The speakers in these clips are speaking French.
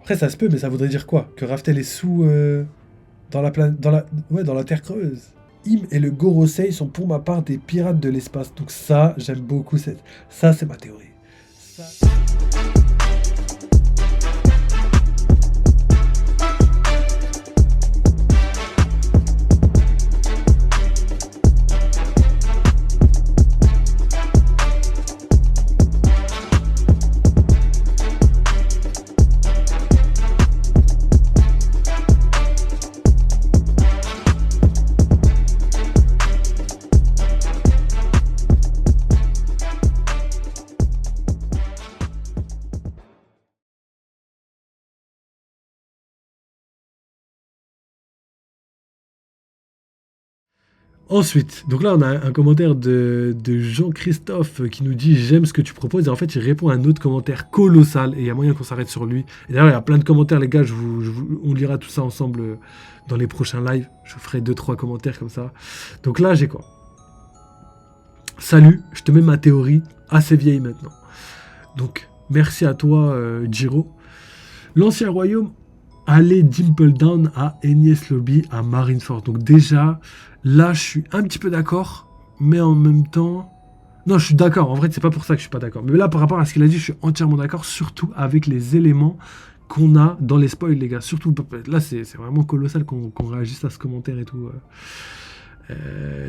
Après, ça se peut, mais ça voudrait dire quoi? Que Raftel est sous... dans la Terre creuse. Im et le Gorosei sont pour ma part des pirates de l'espace. Donc ça, j'aime beaucoup cette... Ça, c'est ma théorie. Ça... Ensuite, donc là on a un commentaire de Jean-Christophe qui nous dit j'aime ce que tu proposes et en fait il répond à un autre commentaire colossal et il y a moyen qu'on s'arrête sur lui. Et d'ailleurs il y a plein de commentaires les gars, on lira tout ça ensemble dans les prochains lives. Je vous ferai 2-3 commentaires comme ça. Donc là j'ai quoi? Salut, je te mets ma théorie assez vieille maintenant. Donc merci à toi Giro. L'ancien royaume allait Dimple Down à Enies Lobby à Marineford. Donc déjà, là, je suis un petit peu d'accord, mais en même temps... Non, je suis d'accord. En vrai, c'est pas pour ça que je suis pas d'accord. Mais là, par rapport à ce qu'il a dit, je suis entièrement d'accord, surtout avec les éléments qu'on a dans les spoils, les gars. Surtout, là, c'est vraiment colossal qu'on réagisse à ce commentaire et tout.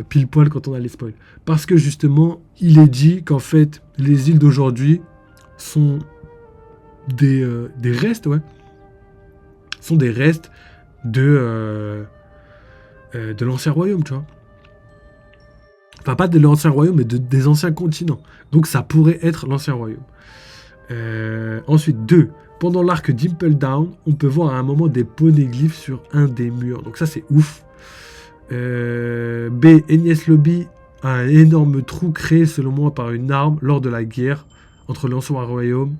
Pile poil quand on a les spoils. Parce que justement, il est dit qu'en fait, les îles d'aujourd'hui sont des restes, ouais. Sont des restes de l'ancien royaume, tu vois. Enfin, pas de l'ancien royaume, mais des anciens continents. Donc, ça pourrait être l'ancien royaume. Ensuite, 2. Pendant l'arc Dimple Down, on peut voir à un moment des poneglyphes sur un des murs. Donc, ça, c'est ouf. B. Enies Lobby a un énorme trou créé, selon moi, par une arme lors de la guerre entre l'ancien royaume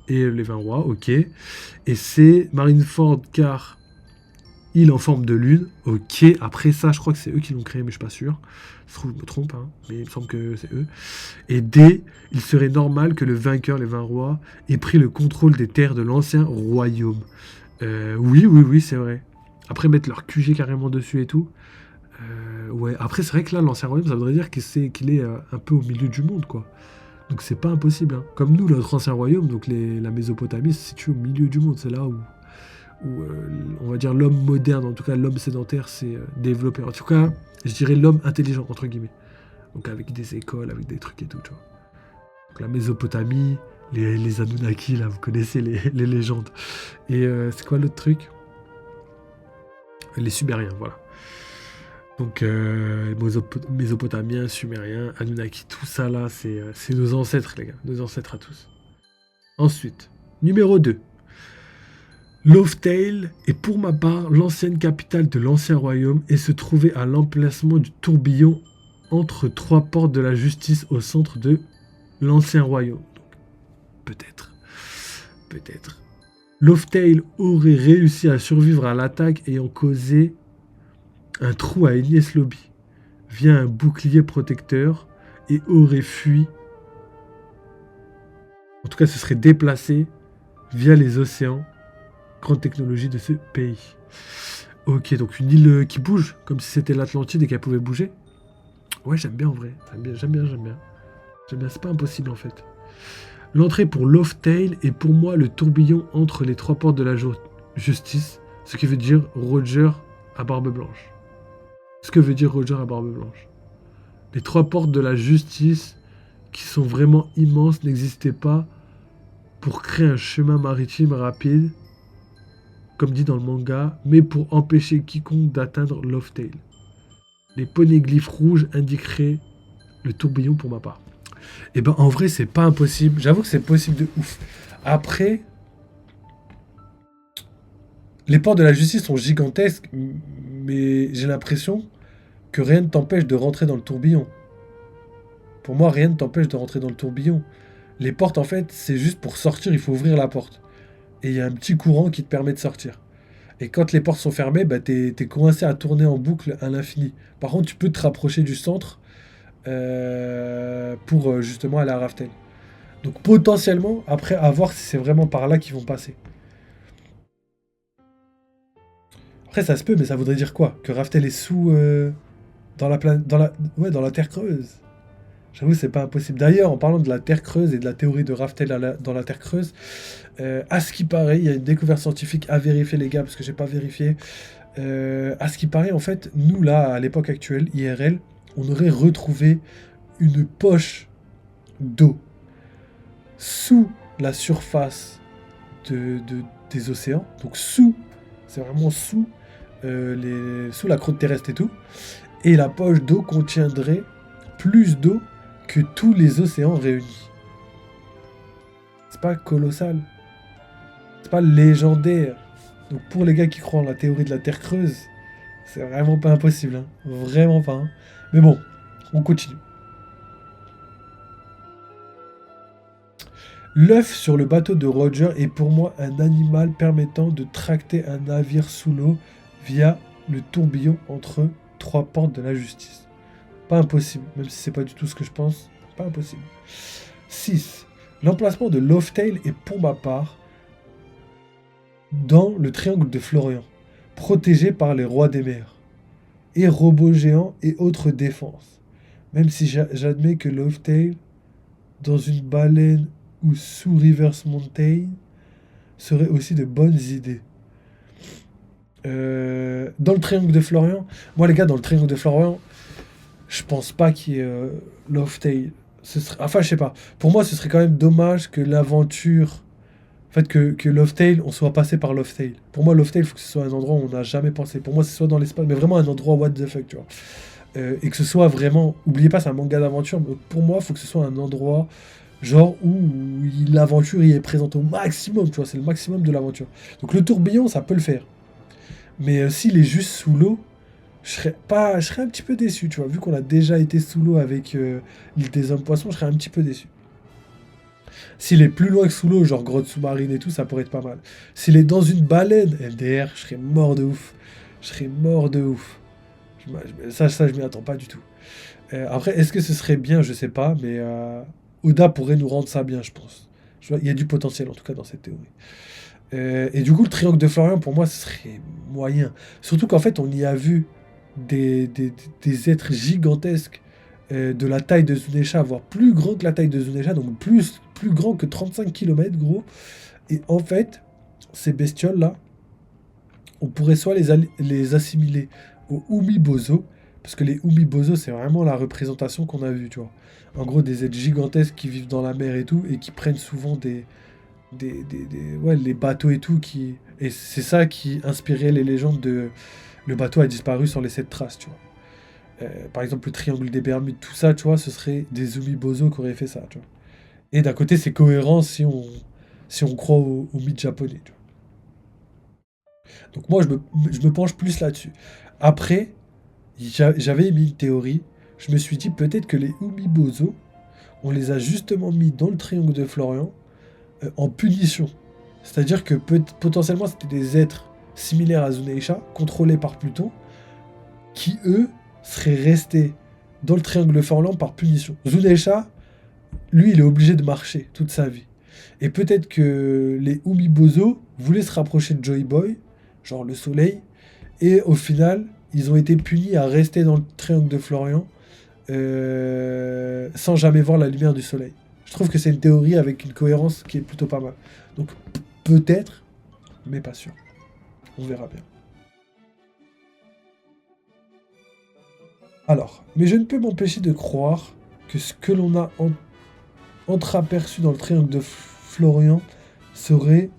et les 20 rois, ok. Et c'est Marineford car île en forme de lune, ok. Après ça, je crois que c'est eux qui l'ont créé, mais je suis pas sûr. Je trouve, je me trompe, hein, mais il me semble que c'est eux. Et D, il serait normal que le vainqueur, les 20 rois, ait pris le contrôle des terres de l'ancien royaume. Oui, c'est vrai. Après, mettre leur QG carrément dessus et tout. Ouais, après, c'est vrai que là, l'ancien royaume, ça voudrait dire qu'il est un peu au milieu du monde, quoi. Donc c'est pas impossible. Hein. Comme nous, notre ancien royaume, donc la Mésopotamie, se situe au milieu du monde. C'est là où on va dire l'homme moderne, en tout cas l'homme sédentaire, s'est développé. En tout cas, je dirais l'homme intelligent, entre guillemets. Donc avec des écoles, avec des trucs et tout, tu vois. Donc la Mésopotamie, les Anunnaki, là, vous connaissez les légendes. Et c'est quoi l'autre truc? Les Sumériens, voilà. Donc, Mésopotamiens, Sumériens, Anunnaki, tout ça là, c'est nos ancêtres, les gars. Nos ancêtres à tous. Ensuite, numéro 2. Lothtail est pour ma part l'ancienne capitale de l'ancien royaume et se trouvait à l'emplacement du tourbillon entre 3 portes de la justice au centre de l'ancien royaume. Donc, peut-être. Lothtail aurait réussi à survivre à l'attaque ayant causé un trou à Enies Lobby via un bouclier protecteur et aurait fui. En tout cas, se serait déplacé via les océans. Grande technologie de ce pays. Ok, donc une île qui bouge, comme si c'était l'Atlantide et qu'elle pouvait bouger. Ouais, j'aime bien en vrai. J'aime bien. C'est pas impossible en fait. L'entrée pour Lothtail est pour moi le tourbillon entre les 3 portes de la justice, ce qui veut dire Roger à barbe blanche. Ce que veut dire Roger à barbe blanche. Les 3 portes de la justice, qui sont vraiment immenses, n'existaient pas pour créer un chemin maritime rapide, comme dit dans le manga, mais pour empêcher quiconque d'atteindre Lothtail. Les poneglyphes rouges indiqueraient le tourbillon pour ma part. Et ben en vrai, c'est pas impossible. J'avoue que c'est possible de ouf. Après, les portes de la justice sont gigantesques, mais j'ai l'impression que rien ne t'empêche de rentrer dans le tourbillon. Pour moi, rien ne t'empêche de rentrer dans le tourbillon. Les portes, en fait, c'est juste pour sortir, il faut ouvrir la porte. Et il y a un petit courant qui te permet de sortir. Et quand les portes sont fermées, bah, t'es coincé à tourner en boucle à l'infini. Par contre, tu peux te rapprocher du centre pour justement aller à Raftel. Donc potentiellement, après, à voir si c'est vraiment par là qu'ils vont passer. Après, ça se peut, mais ça voudrait dire quoi? Que Raftel est sous... ouais, dans la Terre creuse. J'avoue, c'est pas impossible. D'ailleurs, en parlant de la Terre creuse et de la théorie de Raftel dans la Terre creuse, à ce qui paraît, il y a une découverte scientifique à vérifier, les gars, parce que j'ai pas vérifié. À ce qui paraît, en fait, nous, là, à l'époque actuelle, IRL, on aurait retrouvé une poche d'eau sous la surface des océans. Donc c'est vraiment sous la croûte terrestre et tout. Et la poche d'eau contiendrait plus d'eau que tous les océans réunis. C'est pas colossal. C'est pas légendaire. Donc pour les gars qui croient en la théorie de la Terre creuse, c'est vraiment pas impossible. Hein. Vraiment pas. Hein. Mais bon, on continue. L'œuf sur le bateau de Roger est pour moi un animal permettant de tracter un navire sous l'eau via le tourbillon entre trois portes de la justice. Pas impossible, même si c'est pas du tout ce que je pense. Pas impossible. 6. L'emplacement de Lovetail est pour ma part dans le triangle de Florian, protégé par les rois des mers, et robots géants et autres défenses. Même si j'admets que Lovetail, dans une baleine ou sous Rivers Mountain, serait aussi de bonnes idées. Dans le triangle de Florian, moi les gars, dans le triangle de Florian, je pense pas qu'il y ait Lovetail. Enfin, je sais pas. Pour moi, ce serait quand même dommage que l'aventure. En fait, que Lovetail, on soit passé par Lovetail. Pour moi, Lovetail, il faut que ce soit un endroit où on n'a jamais pensé. Pour moi, ce soit dans l'espace, mais vraiment un endroit what the fuck, tu vois. Et que ce soit vraiment. Oubliez pas, c'est un manga d'aventure, mais pour moi, il faut que ce soit un endroit. Genre où l'aventure y est présente au maximum, tu vois, c'est le maximum de l'aventure. Donc le tourbillon, ça peut le faire. Mais s'il est juste sous l'eau, je serais un petit peu déçu, tu vois. Vu qu'on a déjà été sous l'eau avec l'île des hommes poissons, je serais un petit peu déçu. S'il est plus loin que sous l'eau, genre grotte sous-marine et tout, ça pourrait être pas mal. S'il est dans une baleine, LDR, je serais mort de ouf. Je serais mort de ouf. Ça, je m'y attends pas du tout. Après, est-ce que ce serait bien? Je sais pas, mais Oda pourrait nous rendre ça bien, je pense. Il y a du potentiel, en tout cas, dans cette théorie. Et du coup, le triangle de Florian, pour moi, ce serait moyen. Surtout qu'en fait, on y a vu des êtres gigantesques de la taille de Zunesha, voire plus grand que la taille de Zunesha, donc plus grand que 35 km, gros. Et en fait, ces bestioles-là, on pourrait soit les assimiler aux Umibozo, parce que les Umibozo, c'est vraiment la représentation qu'on a vue, tu vois. En gros, des êtres gigantesques qui vivent dans la mer et tout, et qui prennent souvent ouais, les bateaux et tout. Et c'est ça qui inspirait les légendes de le bateau a disparu sans laisser de traces, tu vois. Par exemple, le triangle des Bermudes, tout ça, tu vois, ce serait des Umibozo qui auraient fait ça, tu vois. Et d'un côté, c'est cohérent si on croit au mythe japonais, tu vois. Donc moi, je me penche plus là-dessus. Après, j'avais émis une théorie. Je me suis dit peut-être que les Umibozo, on les a justement mis dans le triangle de Florian en punition. C'est-à-dire que potentiellement, c'était des êtres similaires à Zuneisha, contrôlés par Pluton, qui, eux, seraient restés dans le triangle de Florian par punition. Zuneisha, lui, il est obligé de marcher toute sa vie. Et peut-être que les Umibozo voulaient se rapprocher de Joy Boy, genre le soleil, et au final, ils ont été punis à rester dans le triangle de Florian sans jamais voir la lumière du soleil. Je trouve que c'est une théorie avec une cohérence qui est plutôt pas mal. Donc peut-être, mais pas sûr. On verra bien. Alors, mais je ne peux m'empêcher de croire que ce que l'on a entreaperçu dans le triangle de Florian serait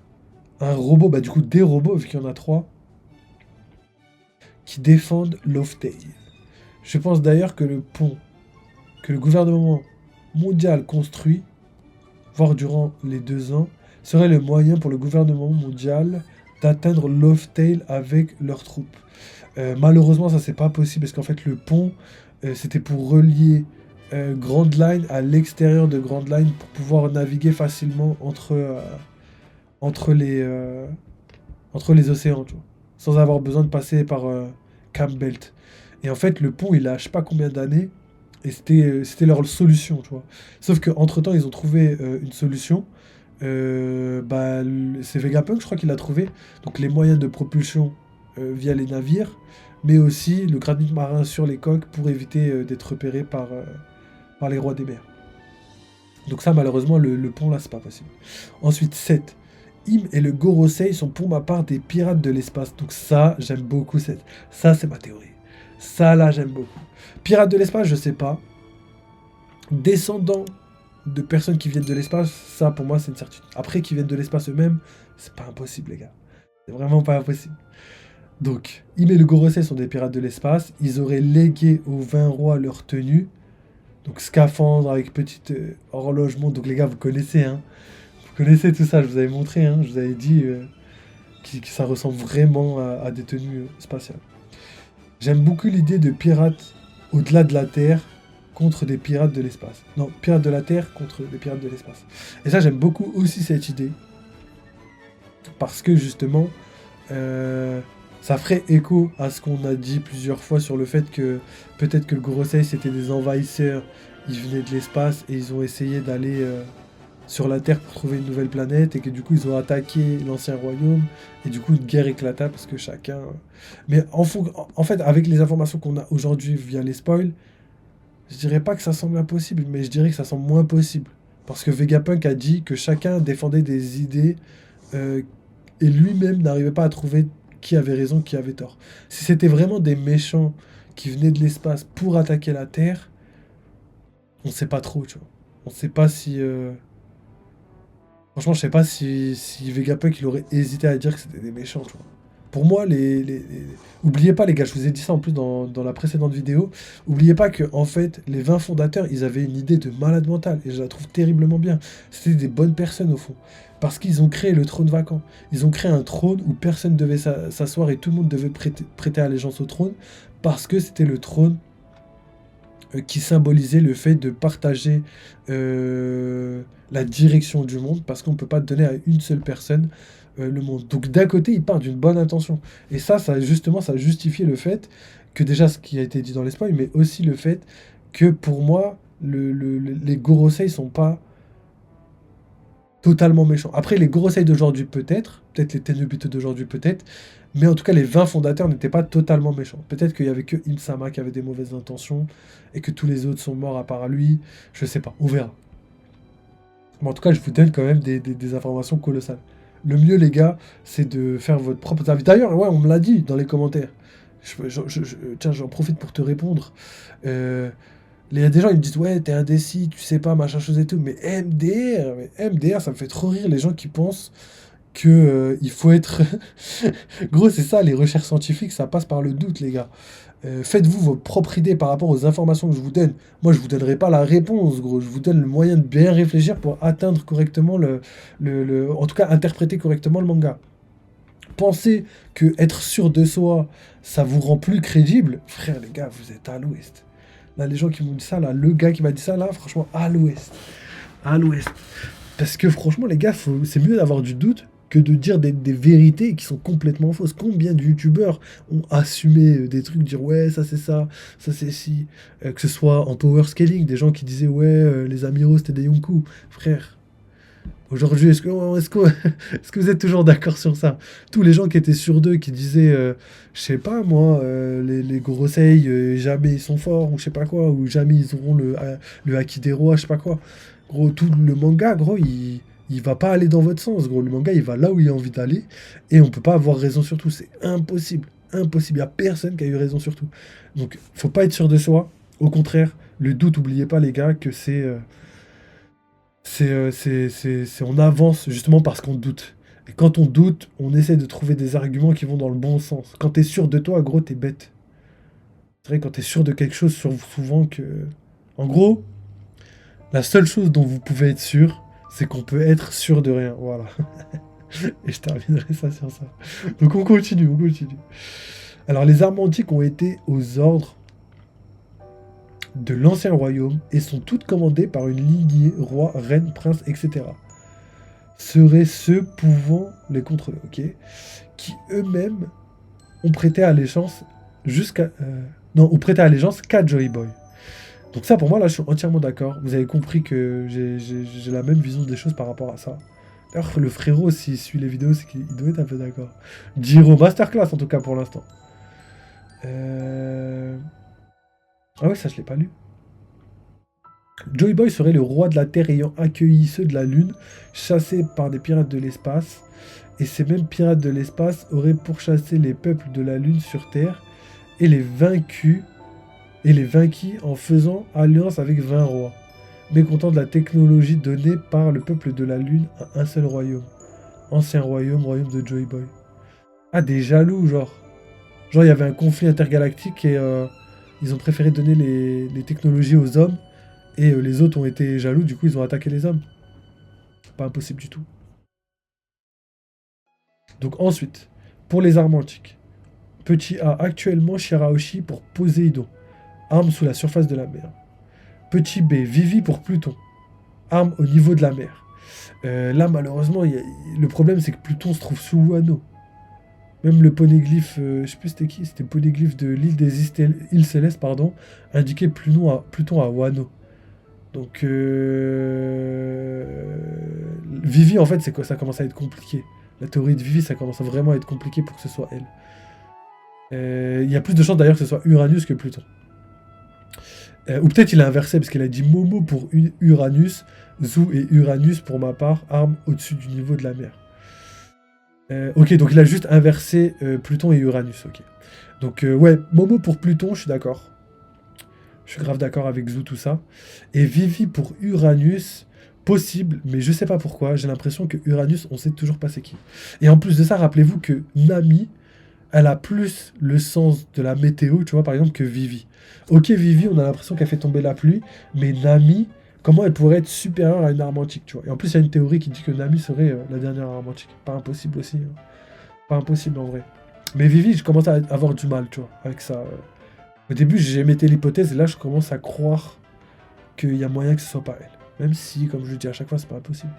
un robot, bah du coup des robots, vu qu'il y en a trois, qui défendent Lovetail. Je pense d'ailleurs que le pont que le gouvernement mondial construit, voire durant les 2 ans, serait le moyen pour le gouvernement mondial d'atteindre Lovetail avec leurs troupes. Malheureusement, ça c'est pas possible parce qu'en fait le pont, c'était pour relier Grand Line à l'extérieur de Grand Line pour pouvoir naviguer facilement entre les océans, tu vois, sans avoir besoin de passer par Campbelt. Et en fait, le pont, il a je sais pas combien d'années, et c'était leur solution, tu vois. Sauf qu'entre-temps, ils ont trouvé une solution. C'est Vegapunk, je crois qu'il l'a trouvé. Donc les moyens de propulsion via les navires, mais aussi le granit marin sur les coques pour éviter d'être repéré par les rois des mers. Donc ça, malheureusement, le pont là, c'est pas possible. Ensuite, 7. Im et le Gorosei sont pour ma part des pirates de l'espace. Donc ça, j'aime beaucoup. Ça, c'est ma théorie. Ça, là, j'aime beaucoup. Pirates de l'espace, je sais pas. Descendants de personnes qui viennent de l'espace, ça, pour moi, c'est une certitude. Après, qui viennent de l'espace eux-mêmes, c'est pas impossible, les gars. C'est vraiment pas impossible. Donc, Im et le Gorosei sont des pirates de l'espace. Ils auraient légué aux 20 rois leur tenue. Donc, scaphandre avec petite horlogement. Donc, les gars, vous connaissez, hein. Vous connaissez tout ça, je vous avais montré, hein. Je vous avais dit que ça ressemble vraiment à des tenues spatiales. J'aime beaucoup l'idée de pirates au-delà de la Terre contre des pirates de l'espace. Non, pirates de la Terre contre des pirates de l'espace. Et ça, j'aime beaucoup aussi cette idée. Parce que justement, ça ferait écho à ce qu'on a dit plusieurs fois sur le fait que peut-être que le Gorosei c'était des envahisseurs, ils venaient de l'espace et ils ont essayé d'aller sur la Terre pour trouver une nouvelle planète et que du coup ils ont attaqué l'ancien royaume et du coup une guerre éclata parce que chacun... Mais en fait, avec les informations qu'on a aujourd'hui via les spoils, je dirais pas que ça semble impossible, mais je dirais que ça semble moins possible. Parce que Vegapunk a dit que chacun défendait des idées et lui-même n'arrivait pas à trouver qui avait raison, qui avait tort. Si c'était vraiment des méchants qui venaient de l'espace pour attaquer la Terre, on sait pas trop, tu vois. On sait pas si... Franchement, je sais pas si Vegapunk il aurait hésité à dire que c'était des méchants, tu vois. Pour moi, oubliez pas les gars, je vous ai dit ça en plus dans la précédente vidéo, oubliez pas que en fait, les 20 fondateurs, ils avaient une idée de malade mental, et je la trouve terriblement bien. C'était des bonnes personnes au fond, parce qu'ils ont créé le trône vacant. Ils ont créé un trône où personne devait s'asseoir et tout le monde devait prêter allégeance au trône, parce que c'était le trône qui symbolisait le fait de partager la direction du monde, parce qu'on ne peut pas donner à une seule personne le monde. Donc d'un côté, il part d'une bonne intention. Et ça justement, ça justifiait le fait que déjà ce qui a été dit dans les spoils, mais aussi le fait que pour moi, les Gorosei sont pas totalement méchants. Après, les Gorosei d'aujourd'hui peut-être les Tennobites d'aujourd'hui peut-être, mais en tout cas, les 20 fondateurs n'étaient pas totalement méchants. Peut-être qu'il y avait que Im-sama qui avait des mauvaises intentions, et que tous les autres sont morts à part lui, je sais pas, on verra. Mais en tout cas, je vous donne quand même des informations colossales. Le mieux, les gars, c'est de faire votre propre avis. D'ailleurs, ouais, on me l'a dit dans les commentaires. Tiens, j'en profite pour te répondre. Il y a des gens, ils me disent, ouais, t'es indécis, tu sais pas, machin chose et tout. Mais MDR, ça me fait trop rire les gens qui pensent que il faut être... Gros, c'est ça, les recherches scientifiques, ça passe par le doute, les gars. Faites-vous vos propres idées par rapport aux informations que je vous donne. Moi, je vous donnerai pas la réponse, gros. Je vous donne le moyen de bien réfléchir pour atteindre correctement en tout cas, interpréter correctement le manga. Pensez que être sûr de soi, ça vous rend plus crédible. Frère, les gars, vous êtes à l'ouest. Là, les gens qui m'ont dit ça, là, le gars qui m'a dit ça, là, franchement, à l'ouest. À l'ouest. Parce que franchement, les gars, c'est mieux d'avoir du doute que de dire des vérités qui sont complètement fausses. Combien de youtubeurs ont assumé des trucs, dire ouais, ça c'est ça c'est si. Que ce soit en power scaling, des gens qui disaient ouais, les amiraux c'était des yonkou. Frère, aujourd'hui, est-ce que vous êtes toujours d'accord sur ça? Tous les gens qui étaient sûrs d'eux, qui disaient, je sais pas moi, les Gorosei, jamais ils sont forts, ou je sais pas quoi, ou jamais ils auront le haki des rois, je sais pas quoi. Gros, tout le manga, gros, il va pas aller dans votre sens, gros. Le manga, il va là où il a envie d'aller, et on peut pas avoir raison sur tout. C'est impossible. Impossible. Il y a personne qui a eu raison sur tout. Donc, faut pas être sûr de soi. Au contraire, le doute, oubliez pas, les gars, que on avance justement parce qu'on doute. Et quand on doute, on essaie de trouver des arguments qui vont dans le bon sens. Quand t'es sûr de toi, gros, t'es bête. C'est vrai, quand t'es sûr de quelque chose, souvent que... En gros, la seule chose dont vous pouvez être sûr, c'est qu'on peut être sûr de rien. Voilà. Et je terminerai ça sur ça. Donc on continue. Alors les armes antiques ont été aux ordres de l'ancien royaume et sont toutes commandées par une lignée, roi, reine, prince, etc. Seraient ceux pouvant les contrôler, ok, qui eux-mêmes ont prêté allégeance ont prêté allégeance qu'à Joy Boy. Donc ça, pour moi, là, je suis entièrement d'accord. Vous avez compris que j'ai la même vision des choses par rapport à ça. Alors, le frérot, s'il suit les vidéos, c'est qu'il doit être un peu d'accord. Jiro, masterclass en tout cas pour l'instant. Ah ouais, ça je l'ai pas lu. Joy Boy serait le roi de la Terre ayant accueilli ceux de la Lune, chassés par des pirates de l'espace. Et ces mêmes pirates de l'espace auraient pourchassé les peuples de la Lune sur Terre et les vainquis en faisant alliance avec 20 rois, mécontents de la technologie donnée par le peuple de la Lune à un seul royaume. Ancien royaume, royaume de Joy Boy. Ah, des jaloux, genre. Genre, il y avait un conflit intergalactique et ils ont préféré donner les technologies aux hommes. Et les autres ont été jaloux, du coup, ils ont attaqué les hommes. Pas impossible du tout. Donc ensuite, pour les armes antiques. Petit A, actuellement Shirahoshi pour Poséidon. Arme sous la surface de la mer. Petit B, Vivi pour Pluton. Arme au niveau de la mer. Là, malheureusement, le problème, c'est que Pluton se trouve sous Wano. Même le poneglyphe, je sais plus c'était qui, c'était le poneglyphe de l'île des îles Célestes, pardon, indiquait Pluton à Wano. Donc, Vivi, en fait, c'est quoi? Ça commence à être compliqué. La théorie de Vivi, ça commence à vraiment être compliqué pour que ce soit elle. Il y a plus de chances d'ailleurs que ce soit Uranus que Pluton. Ou peut-être il a inversé, parce qu'il a dit Momo pour Uranus, Zou et Uranus pour ma part, arme au-dessus du niveau de la mer. Ok, donc il a juste inversé Pluton et Uranus, ok. Donc ouais, Momo pour Pluton, je suis d'accord. Je suis grave d'accord avec Zou, tout ça. Et Vivi pour Uranus, possible, mais je sais pas pourquoi. J'ai l'impression que Uranus, on sait toujours pas c'est qui. Et en plus de ça, rappelez-vous que Nami, elle a plus le sens de la météo, tu vois, par exemple, que Vivi. Ok, Vivi, on a l'impression qu'elle fait tomber la pluie, mais Nami, comment elle pourrait être supérieure à une arme antique, tu vois. Et en plus, il y a une théorie qui dit que Nami serait la dernière arme antique. Pas impossible aussi. Hein. Pas impossible en vrai. Mais Vivi, je commence à avoir du mal, tu vois, avec ça. Au début, j'émettais l'hypothèse, et là, je commence à croire qu'il y a moyen que ce soit pas elle. Même si, comme je le dis à chaque fois, c'est pas impossible.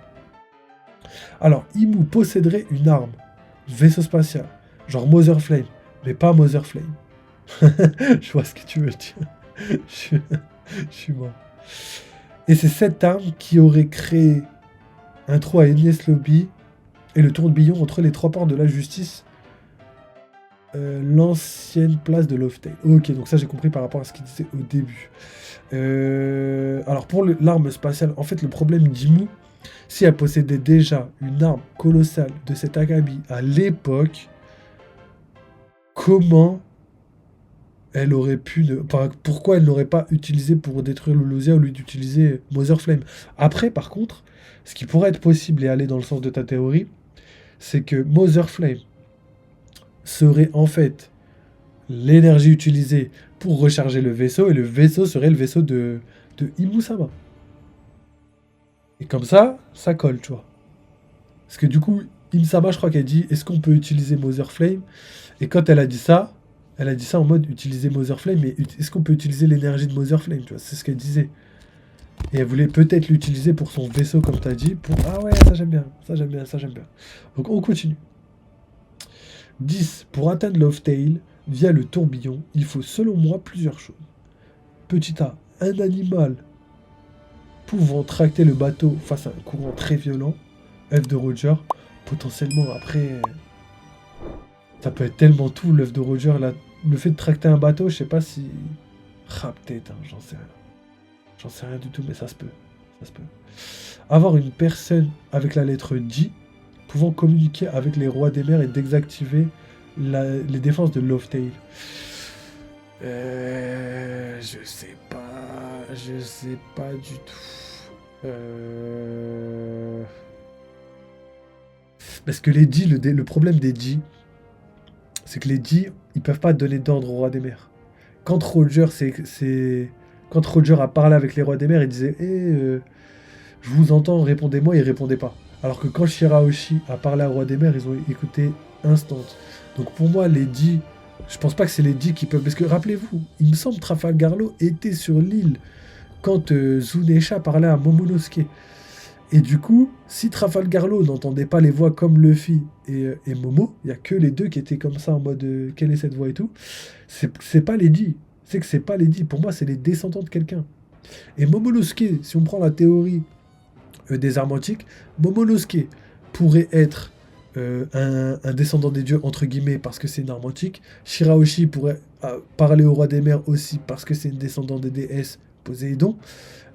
Alors, Imu posséderait une arme, vaisseau spatial, genre Mother Flame, mais pas Mother Flame. Je vois ce que tu veux dire. je suis mort. Et c'est cette arme qui aurait créé un trou à Enies Lobby et le tourbillon entre les trois portes de la justice, l'ancienne place de Loftale. Ok, donc ça j'ai compris par rapport à ce qu'il disait au début. Alors pour l'arme spatiale, en fait le problème d'Imu, si elle possédait déjà une arme colossale de cet Akabi à l'époque, comment elle aurait pu... Enfin, pourquoi elle n'aurait pas utilisé pour détruire le Lulusia au lieu d'utiliser Mother Flame? Après, par contre, ce qui pourrait être possible et aller dans le sens de ta théorie, c'est que Mother Flame serait en fait l'énergie utilisée pour recharger le vaisseau, et le vaisseau serait le vaisseau de Imusama. Et comme ça colle, tu vois. Parce que du coup, Imsama, je crois qu'elle dit, est-ce qu'on peut utiliser Mother Flame? Et quand elle a dit ça en mode utiliser Mother Flame, mais est-ce qu'on peut utiliser l'énergie de Mother Flame, tu vois? C'est ce qu'elle disait. Et elle voulait peut-être l'utiliser pour son vaisseau, comme tu as dit, pour... Ah ouais, ça j'aime bien, ça j'aime bien, ça j'aime bien. Donc on continue. 10. Pour atteindre Loftale, via le tourbillon, il faut selon moi plusieurs choses. Petit A, un animal pouvant tracter le bateau face à un courant très violent. F de Roger. Potentiellement, après, ça peut être tellement tout, l'œuf de Roger. Le fait de tracter un bateau, je sais pas si... Ah, peut-être, hein, j'en sais rien. J'en sais rien du tout, mais ça se peut. Ça se peut. Avoir une personne avec la lettre J, pouvant communiquer avec les rois des mers et désactiver les défenses de Loftale. Je sais pas. Je sais pas du tout. Parce que les J, le problème des J, c'est que les J, ils peuvent pas donner d'ordre au roi des mers. Quand Roger, quand Roger a parlé avec les rois des mers, il disait je vous entends, répondez-moi, il répondait pas. Alors que quand Shirahoshi a parlé au roi des mers, ils ont écouté instant. Donc pour moi, les J, je pense pas que c'est les J qui peuvent... Parce que rappelez-vous, il me semble Trafalgar Law était sur l'île quand Zunesha parlait à Momonosuke. Et du coup, si Trafalgar Law n'entendait pas les voix comme Luffy et Momo, il n'y a que les deux qui étaient comme ça en mode quelle est cette voix et tout, c'est pas les J. C'est que c'est pas les J. Pour moi, c'est les descendants de quelqu'un. Et Momonosuke, si on prend la théorie des armes antiques, Momonosuke, pourrait être un descendant des dieux, entre guillemets, parce que c'est une arme antique. Shirahoshi pourrait parler au roi des mers aussi, parce que c'est une descendant des déesses, Poséidon,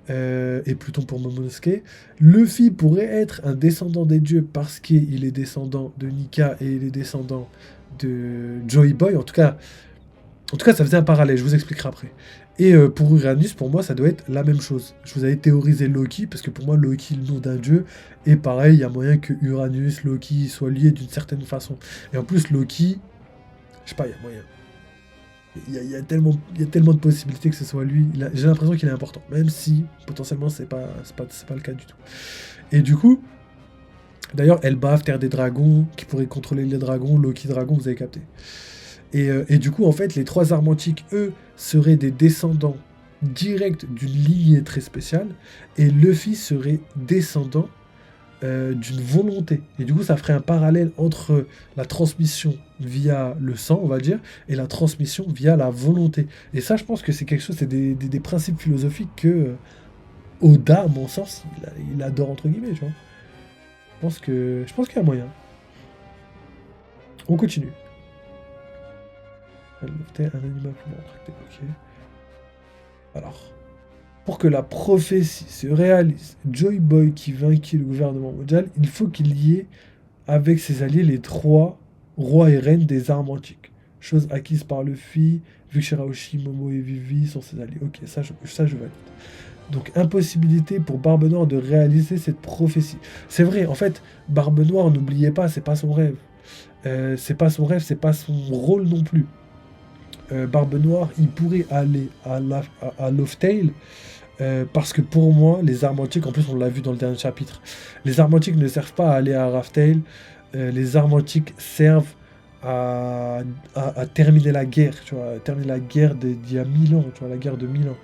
et Pluton pour Momonosuke. Luffy pourrait être un descendant des dieux, parce qu'il est descendant de Nika, et il est descendant de Joy Boy. En tout cas, ça faisait un parallèle, je vous expliquerai après. Et pour Uranus, pour moi, ça doit être la même chose. Je vous avais théorisé Loki, parce que pour moi, Loki, le nom d'un dieu, et pareil, il y a moyen que Uranus, Loki soient liés d'une certaine façon. Et en plus, Loki, je sais pas, il y a moyen. Il y a tellement de possibilités que ce soit lui. J'ai l'impression qu'il est important, même si potentiellement c'est pas le cas du tout. Et du coup, d'ailleurs, Elbaf, Terre des Dragons, qui pourrait contrôler les dragons, Loki Dragon, vous avez capté. Et du coup, en fait, les trois armes antiques, eux, seraient des descendants directs d'une lignée très spéciale, et Luffy serait descendant d'une volonté. Et du coup, ça ferait un parallèle entre la transmission via le sang, on va dire, et la transmission via la volonté. Et ça, je pense que c'est quelque chose, c'est des principes philosophiques que Oda, à mon sens, il adore, entre guillemets, tu vois. Je pense qu'il y a moyen. On continue. Un animal pouvant tracter, ok. Alors, pour que la prophétie se réalise, Joy Boy qui vainquit le gouvernement mondial, il faut qu'il y ait avec ses alliés les trois rois et reines des armes antiques. Chose acquise par Luffy, vu que Shirahoshi, Momo et Vivi sont ses alliés. Ok, ça je valide. Donc impossibilité pour Barbe Noire de réaliser cette prophétie. C'est vrai, en fait, Barbe Noire, n'oubliez pas, c'est pas son rêve. C'est pas son rêve, c'est pas son rôle non plus. Barbe Noire, il pourrait aller à Lost Tale, parce que pour moi, les armes antiques, en plus on l'a vu dans le dernier chapitre, les armes antiques ne servent pas à aller à Raftail, les armes antiques servent à terminer la guerre, tu vois, à terminer la guerre d'il y a 1000 ans, tu vois, la guerre de 1000 ans.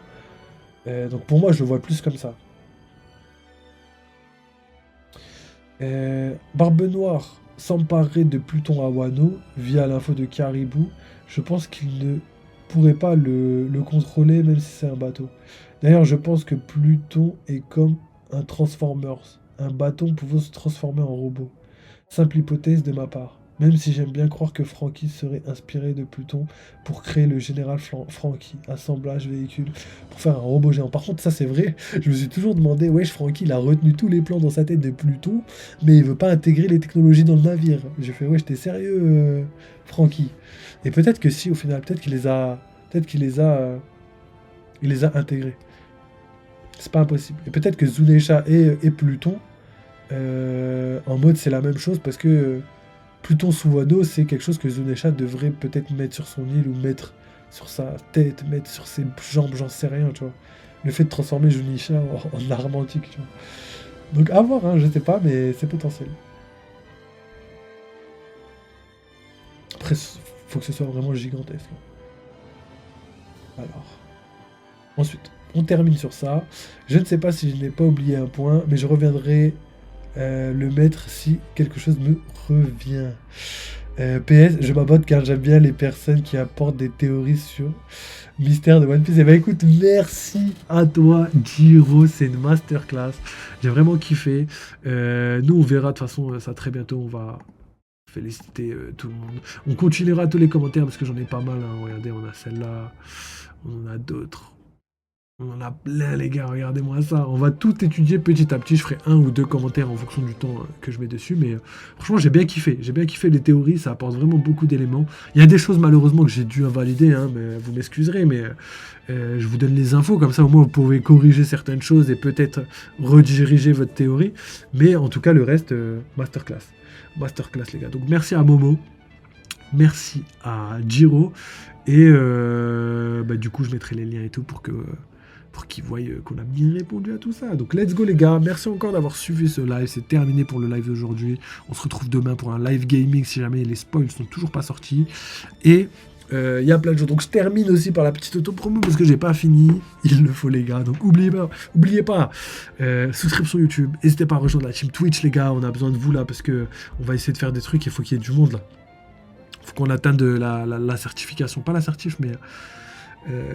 Donc pour moi, je le vois plus comme ça. Barbe Noire s'emparerait de Pluton à Wano via l'info de Caribou. Je pense qu'il ne pourrait pas le contrôler, même si c'est un bateau. D'ailleurs, je pense que Pluton est comme un Transformers, un bâton pouvant se transformer en robot. Simple hypothèse de ma part. Même si j'aime bien croire que Franky serait inspiré de Pluton pour créer le général Franky, assemblage véhicule, pour faire un robot géant. Par contre, ça c'est vrai, je me suis toujours demandé, wesh, Franky, il a retenu tous les plans dans sa tête de Pluton, mais il veut pas intégrer les technologies dans le navire. J'ai fait, wesh, t'es sérieux, Franky? Et peut-être que si, au final, il les a intégrés. C'est pas impossible. Et peut-être que Zunesha et Pluton, en mode c'est la même chose, parce que Pluton sous Wano, c'est quelque chose que Zunesha devrait peut-être mettre sur son île, ou mettre sur sa tête, mettre sur ses jambes, j'en sais rien, tu vois. Le fait de transformer Zunesha en arme antique, tu vois. Donc à voir, hein, je sais pas, mais c'est potentiel. Après, faut que ce soit vraiment gigantesque. Alors, ensuite, on termine sur ça. Je ne sais pas si je n'ai pas oublié un point, mais je reviendrai le mettre si quelque chose me revient. PS, je m'abote car j'aime bien les personnes qui apportent des théories sur Mystère de One Piece. Et bah écoute, merci à toi, Jiro, c'est une masterclass. J'ai vraiment kiffé. Nous, on verra de toute façon ça très bientôt. On va féliciter tout le monde. On continuera tous les commentaires parce que j'en ai pas mal. Hein. Regardez, on a celle-là, on en a d'autres. On en a plein, les gars, regardez-moi ça. On va tout étudier petit à petit. Je ferai 1 ou 2 commentaires en fonction du temps que je mets dessus. Mais franchement, j'ai bien kiffé. J'ai bien kiffé les théories. Ça apporte vraiment beaucoup d'éléments. Il y a des choses, malheureusement, que j'ai dû invalider. Hein, mais vous m'excuserez. Mais je vous donne les infos. Comme ça, au moins, vous pouvez corriger certaines choses et peut-être rediriger votre théorie. Mais en tout cas, le reste, masterclass. Masterclass, les gars. Donc, merci à Momo. Merci à Jiro. Et du coup, je mettrai les liens et tout pour qu'ils voient qu'on a bien répondu à tout ça. Donc let's go les gars, merci encore d'avoir suivi ce live, c'est terminé pour le live d'aujourd'hui. On se retrouve demain pour un live gaming si jamais les spoils sont toujours pas sortis. Et il y a plein de choses. Donc je termine aussi par la petite auto-promo parce que j'ai pas fini. Il le faut les gars. Donc oubliez pas, souscription sur YouTube. N'hésitez pas à rejoindre la team Twitch les gars. On a besoin de vous là parce que on va essayer de faire des trucs. Il faut qu'il y ait du monde là. Faut qu'on atteigne de la certification. Pas la certif mais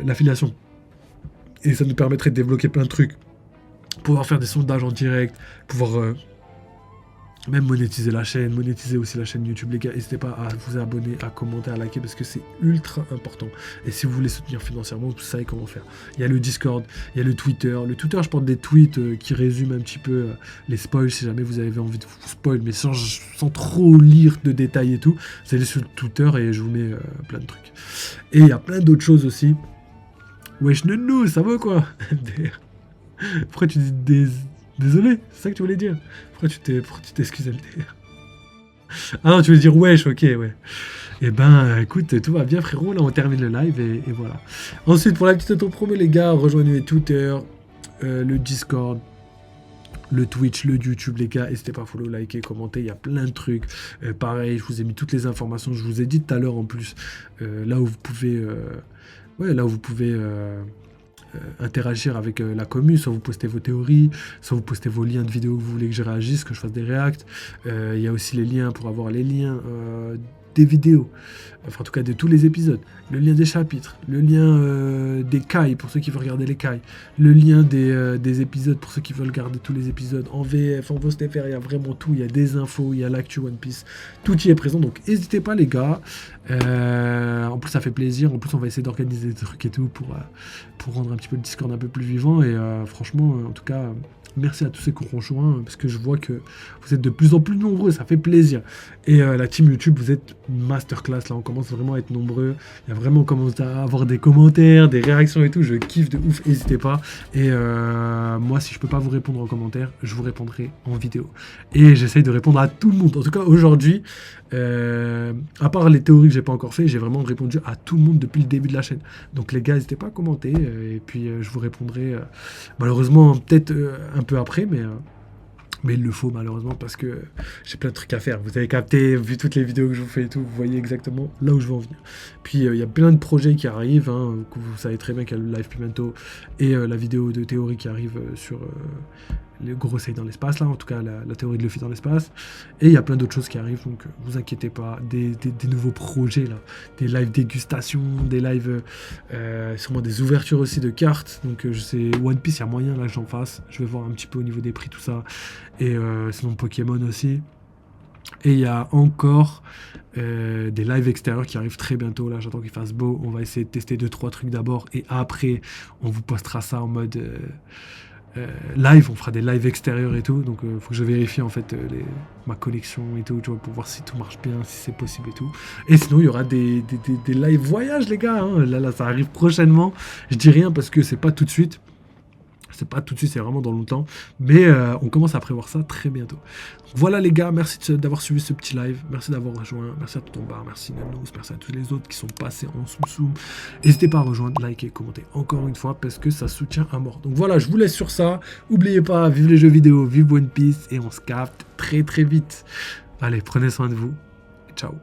l'affiliation. Et ça nous permettrait de débloquer plein de trucs. Pouvoir faire des sondages en direct. Pouvoir même monétiser la chaîne, monétiser aussi la chaîne YouTube, les gars. N'hésitez pas à vous abonner, à commenter, à liker, parce que c'est ultra important. Et si vous voulez soutenir financièrement, vous savez comment faire. Il y a le Discord, il y a le Twitter. Le Twitter, je porte des tweets qui résument un petit peu les spoils, si jamais vous avez envie de vous spoil, mais sans trop lire de détails et tout. Vous allez sur le Twitter et je vous mets plein de trucs. Et il y a plein d'autres choses aussi. Wesh, nounou, ça va quoi? Pourquoi tu dis désolé? C'est ça que tu voulais dire? Pourquoi tu t'excuses LDR? Ah non, tu veux dire wesh, ok, ouais. Eh ben, écoute, tout va bien, frérot. Là, on termine le live et voilà. Ensuite, pour la petite auto-promo, les gars, rejoignez Twitter, le Discord, le Twitch, le YouTube, les gars. N'hésitez pas à follow, liker, commenter. Il y a plein de trucs. Pareil, je vous ai mis toutes les informations. Je vous ai dit tout à l'heure en plus, là où vous pouvez. Là où vous pouvez. Interagir avec la commu, soit vous postez vos théories, soit vous postez vos liens de vidéos que vous voulez que je réagisse, que je fasse des reacts. Il y a aussi les liens pour avoir les liens des vidéos, enfin en tout cas de tous les épisodes, le lien des chapitres, le lien des cailles pour ceux qui veulent regarder les cailles, le lien des épisodes pour ceux qui veulent regarder tous les épisodes en VF, en VOSTFR, il y a vraiment tout, il y a des infos, il y a l'actu One Piece, tout y est présent, donc n'hésitez pas les gars. En plus ça fait plaisir, en plus on va essayer d'organiser des trucs et tout pour rendre un petit peu le Discord un peu plus vivant et franchement en tout cas merci à tous ceux qui ont rejoint parce que je vois que vous êtes de plus en plus nombreux, ça fait plaisir. Et la team YouTube, vous êtes masterclass là, on commence vraiment à être nombreux. Il y a vraiment commencé à avoir des commentaires, des réactions et tout, je kiffe de ouf, n'hésitez pas. Et moi, si je peux pas vous répondre en commentaire, je vous répondrai en vidéo. Et j'essaye de répondre à tout le monde. En tout cas, aujourd'hui, à part les théories que j'ai pas encore fait, j'ai vraiment répondu à tout le monde depuis le début de la chaîne. Donc les gars, n'hésitez pas à commenter et puis je vous répondrai malheureusement peut-être un peu après, mais il le faut malheureusement parce que j'ai plein de trucs à faire. Vous avez capté, vu toutes les vidéos que je vous fais et tout, vous voyez exactement là où je veux en venir. Puis il y a plein de projets qui arrivent, hein, que vous savez très bien qu'il y a le live Pimento et la vidéo de théorie qui arrive sur le gros Sei dans l'espace, là, en tout cas la théorie de Luffy dans l'espace. Et il y a plein d'autres choses qui arrivent, donc vous inquiétez pas, des nouveaux projets, là, des lives dégustation, des lives, sûrement des ouvertures aussi de cartes. Donc je sais, One Piece, il y a moyen là que j'en fasse. Je vais voir un petit peu au niveau des prix, tout ça. Et sinon Pokémon aussi. Et il y a encore des lives extérieurs qui arrivent très bientôt. Là, j'attends qu'il fasse beau. On va essayer de tester 2-3 trucs d'abord. Et après, on vous postera ça en mode live. On fera des lives extérieurs et tout. Donc, il faut que je vérifie en fait ma connexion et tout, tu vois, pour voir si tout marche bien, si c'est possible et tout. Et sinon, il y aura des live voyages, les gars. Hein. Là, ça arrive prochainement. Je dis rien parce que c'est pas tout de suite. C'est pas tout de suite, c'est vraiment dans longtemps. Mais on commence à prévoir ça très bientôt. Donc voilà les gars, merci d'avoir suivi ce petit live. Merci d'avoir rejoint. Merci à Tonton Bar, merci Nanos, merci à tous les autres qui sont passés en soum-soum. N'hésitez pas à rejoindre, liker, commenter encore une fois parce que ça soutient à mort. Donc voilà, je vous laisse sur ça. N'oubliez pas, vive les jeux vidéo, vive One Piece et on se capte très très vite. Allez, prenez soin de vous. Et ciao.